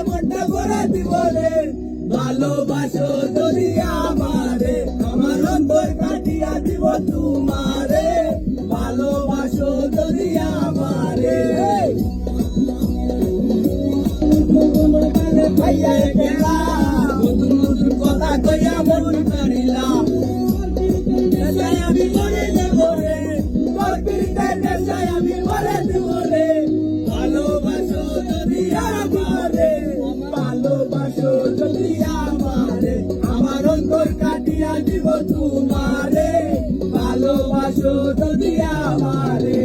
মনটা ভরে দিব রে ভালোবাসো যদি আমারে আমার অন্তর কাটিয়া দিব তোমারে ভালোবাসো যদি আমারে ভাইয়া গেলা নতুন নতুন কথা কইয়া মন কাড়িলাম নেশায় আমি মরে যাব রে তোর পিড়িতের নেশায় আমি মরে দিব রে ভালোবাসো যদি আমারে ভালোবাসো যদি আমারে আমার অন্তর কাটিয়া দিব তোমারে ভালোবাসো যদি আমারে